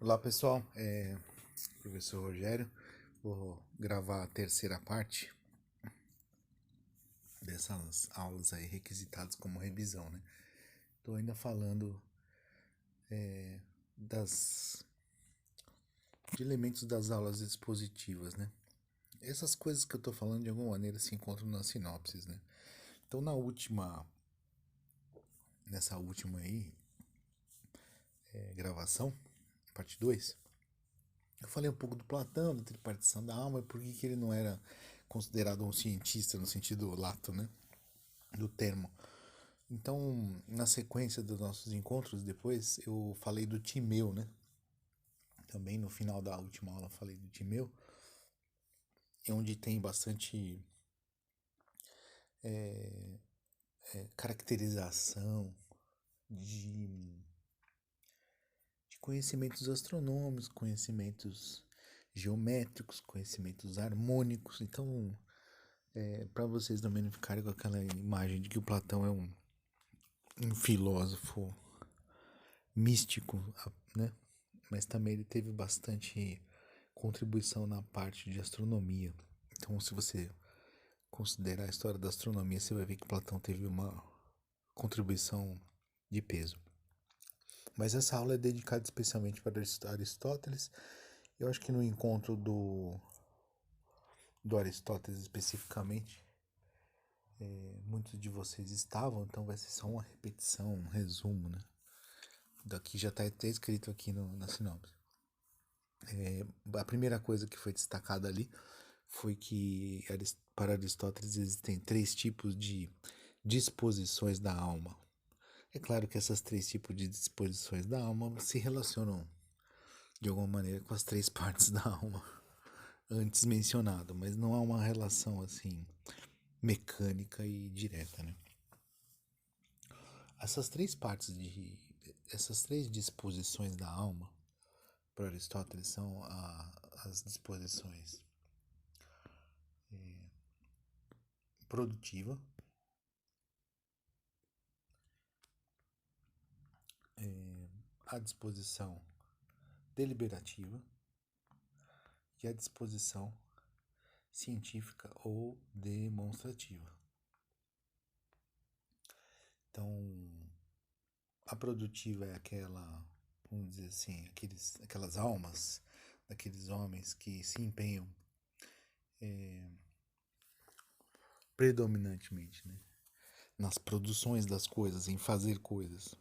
Olá pessoal, professor Rogério. Vou gravar a terceira parte dessas aulas aí requisitadas como revisão, né? Tô ainda falando das de elementos das aulas expositivas, né? Essas coisas que eu tô falando de alguma maneira se encontram nas sinopses, né? Então nessa última aí gravação, parte 2, eu falei um pouco do Platão, da tripartição da alma e por que ele não era considerado um cientista no sentido lato, né? Do termo. Então, na sequência dos nossos encontros depois, eu falei do Timeu, né? Também no final da última aula eu falei do Timeu, onde tem bastante caracterização de, de conhecimentos astronômicos, conhecimentos geométricos, conhecimentos harmônicos. Então, para vocês também não ficarem com aquela imagem de que o Platão é um filósofo místico, né? Mas também ele teve bastante contribuição na parte de astronomia. Então, se você considerar a história da astronomia, você vai ver que Platão teve uma contribuição de peso. Mas essa aula é dedicada especialmente para Aristóteles. Eu acho que no encontro do Aristóteles especificamente, muitos de vocês estavam, então vai ser só uma repetição, um resumo, né? Daqui já está até escrito aqui na sinopse. A primeira coisa que foi destacada ali foi que para Aristóteles existem três tipos de disposições da alma. É claro que esses três tipos de disposições da alma se relacionam de alguma maneira com as três partes da alma antes mencionado, mas não há uma relação assim mecânica e direta, né? Essas três partes essas três disposições da alma para Aristóteles são as disposições produtiva, a disposição deliberativa e a disposição científica ou demonstrativa. Então, a produtiva é aquela, vamos dizer assim, aquelas almas daqueles homens que se empenham predominantemente, né, nas produções das coisas, em fazer coisas.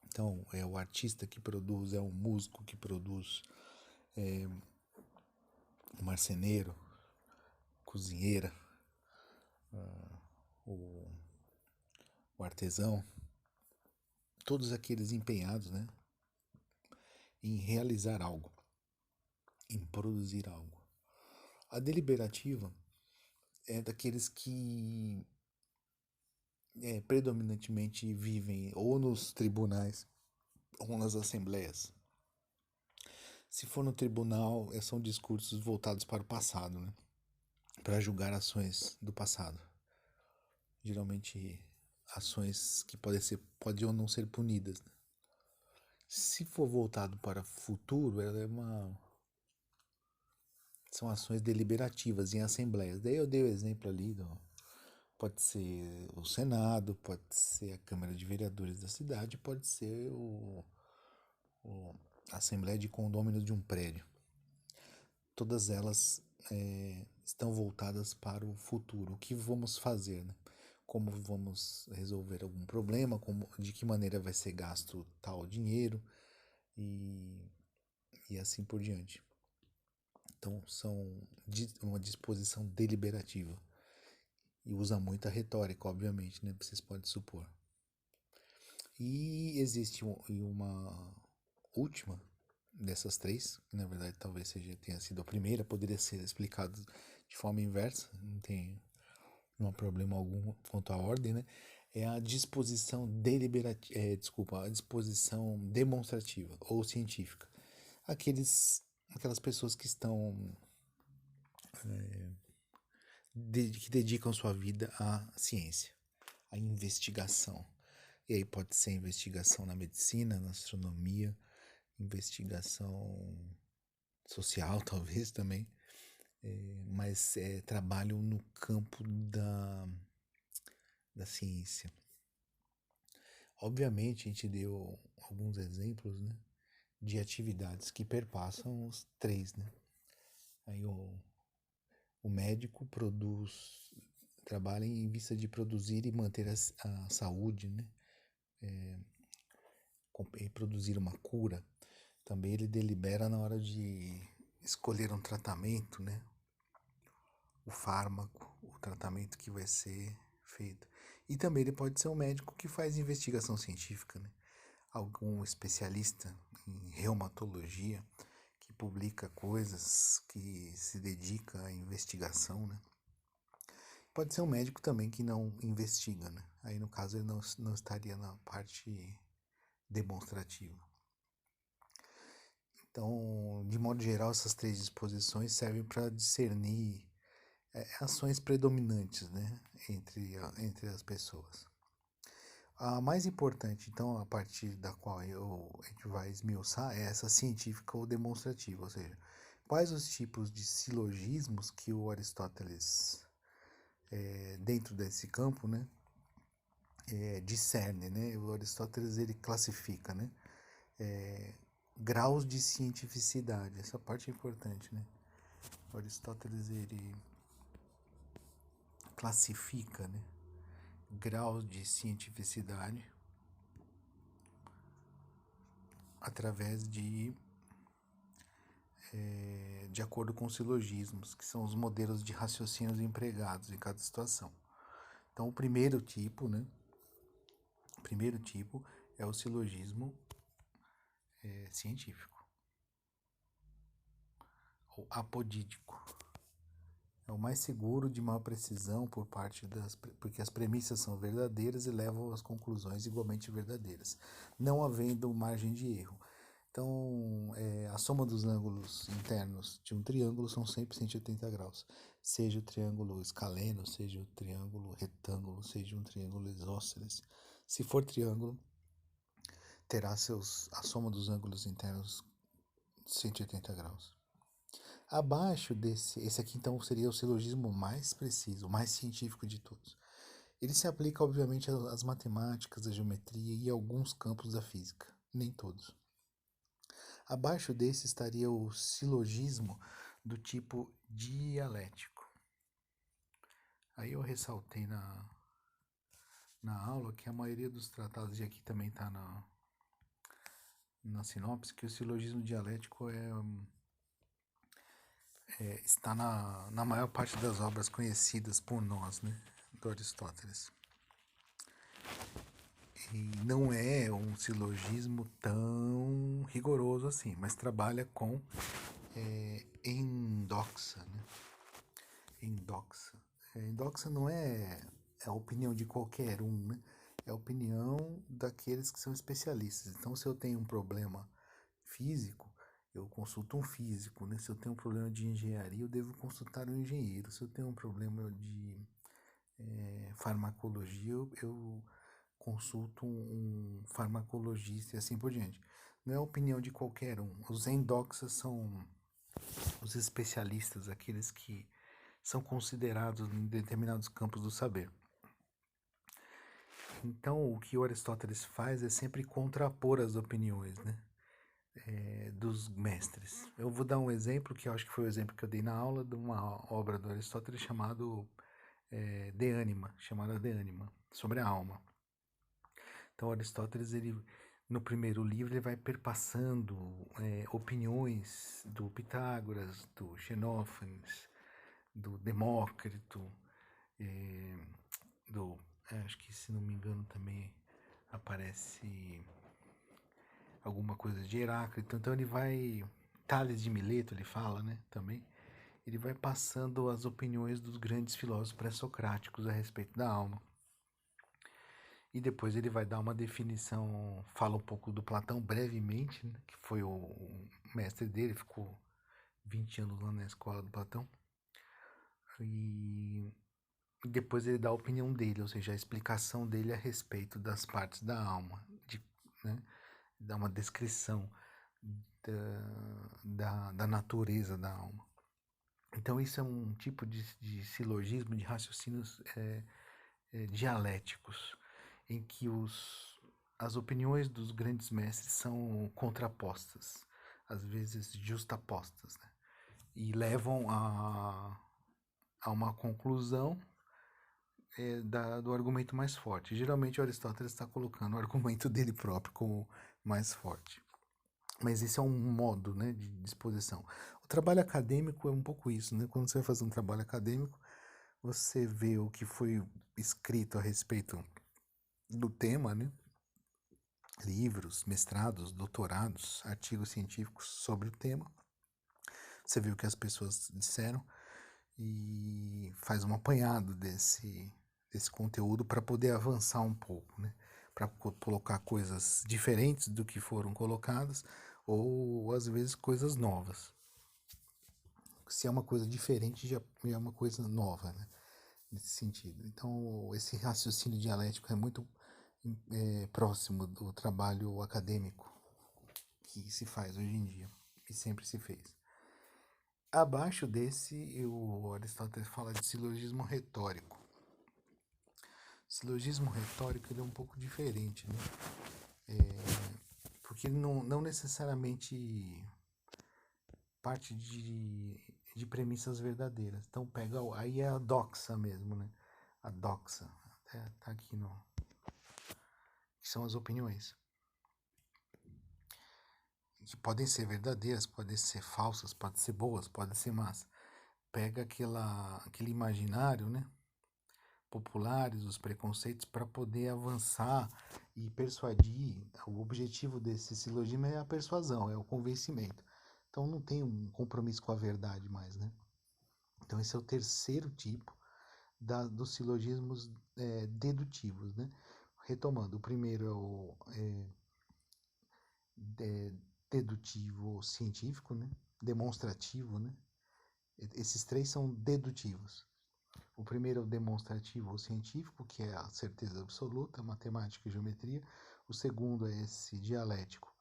Então, é o artista que produz, é o músico que produz, o marceneiro, cozinheira, o, o artesão, todos aqueles empenhados, né, em realizar algo, em produzir algo. A deliberativa é daqueles que predominantemente vivem ou nos tribunais ou nas assembleias. Se for no tribunal, são discursos voltados para o passado, né? Para julgar ações do passado. Geralmente ações que podem ou não ser punidas, né? Se for voltado para o futuro, são ações deliberativas em assembleias. Daí eu dei o exemplo ali pode ser o Senado, pode ser a Câmara de Vereadores da cidade, pode ser a Assembleia de Condôminos de um prédio. Todas elas estão voltadas para o futuro. O que vamos fazer, né? Como vamos resolver algum problema, de que maneira vai ser gasto tal dinheiro e assim por diante. Então são uma disposição deliberativa. E usa muita retórica, obviamente, né? Vocês podem supor. E existe uma última dessas três, que na verdade talvez tenha sido a primeira, poderia ser explicado de forma inversa, não há problema algum quanto à ordem, né? É a disposição a disposição demonstrativa ou científica. Aquelas pessoas que estão que dedicam sua vida à ciência, à investigação. E aí pode ser investigação na medicina, na astronomia, investigação social, talvez também, mas trabalham no campo da ciência. Obviamente, a gente deu alguns exemplos, né, de atividades que perpassam os três, né? Aí o médico trabalha em vista de produzir e manter a saúde, né? E produzir uma cura. Também ele delibera na hora de escolher um tratamento, né? O fármaco, o tratamento que vai ser feito. E também ele pode ser um médico que faz investigação científica, né? Algum especialista em reumatologia que publica coisas, que se dedica à investigação, né? Pode ser um médico também que não investiga, né? Aí no caso ele não estaria na parte demonstrativa. Então, de modo geral, essas três disposições servem para discernir ações predominantes, né, entre as pessoas. A mais importante, então, a partir da qual a gente vai esmiuçar é essa científica ou demonstrativa, ou seja, quais os tipos de silogismos que o Aristóteles, dentro desse campo, né, discerne, né? O Aristóteles ele classifica, né, graus de cientificidade. Essa parte é importante, né? O Aristóteles ele classifica, né, graus de cientificidade através de acordo com os silogismos, que são os modelos de raciocínios empregados em cada situação. Então, o primeiro tipo, né? O primeiro tipo é o silogismo científico, ou apodídico. É o mais seguro, de maior precisão porque as premissas são verdadeiras e levam às conclusões igualmente verdadeiras, não havendo margem de erro. Então, a soma dos ângulos internos de um triângulo são sempre 180 graus. Seja o triângulo escaleno, seja o triângulo retângulo, seja um triângulo isósceles. Se for triângulo, terá a soma dos ângulos internos 180 graus. Abaixo esse aqui então seria o silogismo mais preciso, o mais científico de todos. Ele se aplica, obviamente, às matemáticas, à geometria e a alguns campos da física, nem todos. Abaixo desse estaria o silogismo do tipo dialético. Aí eu ressaltei na aula que a maioria dos tratados, e aqui também está na sinopse, que o silogismo dialético está na maior parte das obras conhecidas por nós, né, do Aristóteles. E não é um silogismo tão rigoroso assim, mas trabalha com endoxa, né? Endoxa. Endoxa não é a opinião de qualquer um, né? É a opinião daqueles que são especialistas. Então, se eu tenho um problema físico, eu consulto um físico, né? Se eu tenho um problema de engenharia, eu devo consultar um engenheiro. Se eu tenho um problema de farmacologia, eu consulto um farmacologista e assim por diante. Não é a opinião de qualquer um. Os endoxas são os especialistas, aqueles que são considerados em determinados campos do saber. Então, o que o Aristóteles faz é sempre contrapor as opiniões, né, dos mestres. Eu vou dar um exemplo, que eu acho que foi o exemplo que eu dei na aula, de uma obra do Aristóteles chamada De Anima, sobre a alma. Então, Aristóteles, no primeiro livro, ele vai perpassando opiniões do Pitágoras, do Xenófanes, do Demócrito, acho que, se não me engano, também aparece alguma coisa de Heráclito. Então ele vai, Tales de Mileto ele fala, né, também. Ele vai passando as opiniões dos grandes filósofos pré-socráticos a respeito da alma. E depois ele vai dar uma definição, fala um pouco do Platão brevemente, né, que foi o mestre dele, ficou 20 anos lá na escola do Platão. E depois ele dá a opinião dele, ou seja, a explicação dele a respeito das partes da alma, né? Dá uma descrição da natureza da alma. Então, isso é um tipo de silogismo, de raciocínios dialéticos, em que as opiniões dos grandes mestres são contrapostas, às vezes justapostas, né? E levam a uma conclusão do argumento mais forte. Geralmente, Aristóteles está colocando o argumento dele próprio como mais forte. Mas esse é um modo, né, de disposição. O trabalho acadêmico é um pouco isso, né? Quando você vai fazer um trabalho acadêmico, você vê o que foi escrito a respeito do tema, né? Livros, mestrados, doutorados, artigos científicos sobre o tema. Você vê o que as pessoas disseram e faz um apanhado desse conteúdo para poder avançar um pouco, né? Para colocar coisas diferentes do que foram colocadas ou às vezes coisas novas. Se é uma coisa diferente, já é uma coisa nova, né? Nesse sentido. Então, esse raciocínio dialético é muito próximo do trabalho acadêmico que se faz hoje em dia e sempre se fez. Abaixo desse, o Aristóteles fala de silogismo retórico. Silogismo retórico ele é um pouco diferente, né? Porque ele não necessariamente parte de premissas verdadeiras. Então pega, aí é a doxa mesmo, né? A doxa, até tá aqui no... que são as opiniões. Que podem ser verdadeiras, podem ser falsas, podem ser boas, podem ser más. Pega aquele imaginário, né? Populares, os preconceitos, para poder avançar e persuadir. O objetivo desse silogismo é a persuasão, é o convencimento. Então não tem um compromisso com a verdade mais, né? Então esse é o terceiro tipo dos silogismos dedutivos, né? Retomando, o primeiro é o dedutivo científico, né? Demonstrativo, né? Esses três são dedutivos. O primeiro é o demonstrativo ou científico, que é a certeza absoluta, matemática e geometria. O segundo é esse dialético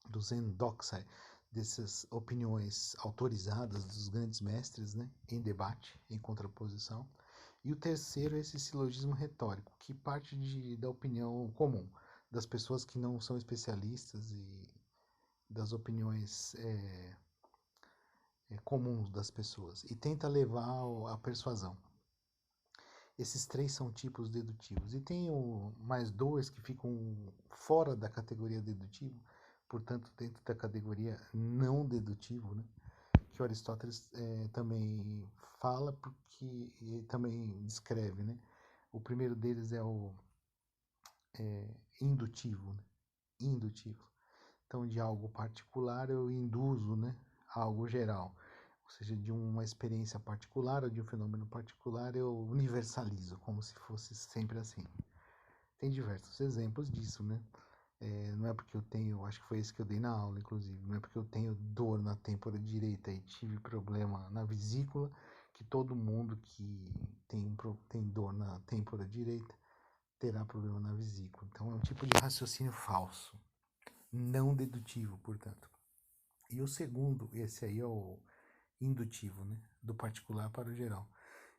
dos endoxai, dessas opiniões autorizadas dos grandes mestres, né, em debate, em contraposição. E o terceiro é esse silogismo retórico, que parte da opinião comum, das pessoas que não são especialistas e das opiniões comuns das pessoas, e tenta levar à persuasão. Esses três são tipos dedutivos. E tem mais dois que ficam fora da categoria dedutivo, portanto, dentro da categoria não dedutivo, né? Que o Aristóteles também fala, porque também descreve, né? O primeiro deles é o indutivo, né? Indutivo. Então, de algo particular eu induzo, né, a algo geral. Ou seja, de uma experiência particular ou de um fenômeno particular eu universalizo, como se fosse sempre assim. Tem diversos exemplos disso, né? Não é porque eu tenho, acho que foi esse que eu dei na aula, inclusive, não é porque eu tenho dor na têmpora direita e tive problema na vesícula, que todo mundo que tem dor na têmpora direita terá problema na vesícula. Então é um tipo de raciocínio falso, não dedutivo, portanto. E o segundo, esse aí é o indutivo, né? Do particular para o geral.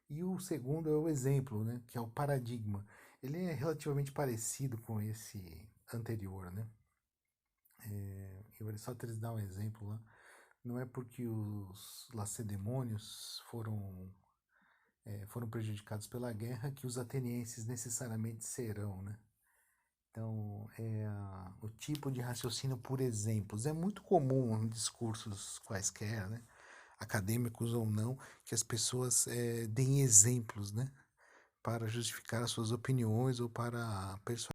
E o segundo é o exemplo, né? Que é o paradigma. Ele é relativamente parecido com esse anterior, né? E o Aristóteles dá um exemplo lá. Não é porque os lacedemônios foram prejudicados pela guerra que os atenienses necessariamente serão, né? Então, o tipo de raciocínio por exemplos. É muito comum em discursos quaisquer, né? Acadêmicos ou não, que as pessoas deem exemplos, né? Para justificar as suas opiniões ou para persuadir